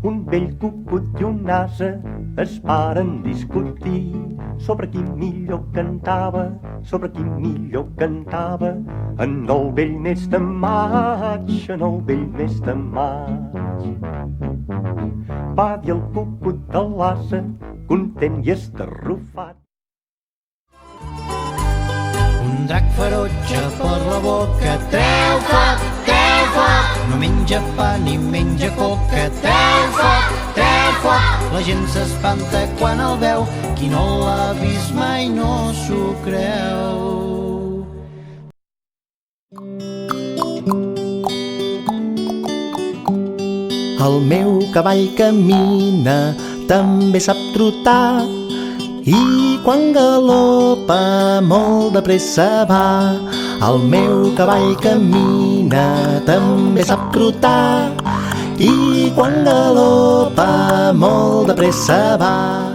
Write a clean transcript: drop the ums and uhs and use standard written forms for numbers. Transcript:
Un vell cucut i un ase es paren discutir sobre qui millor cantava, en el vell mes de maig, en el vell mes de maig. Va dir el cucut de l'ase, content i estarrufat. Un drac ferotge per la boca treu foc, no menja pa ni menja coca. Treu foc, la gent s'espanta quan el veu, qui no l'ha vist mai no s'ho creu. El meu cavall camina, també sap trotar, i quan galopa molt de pressa va. El meu cavall camina, també sap trotar, i quan galopa molt de pressa va.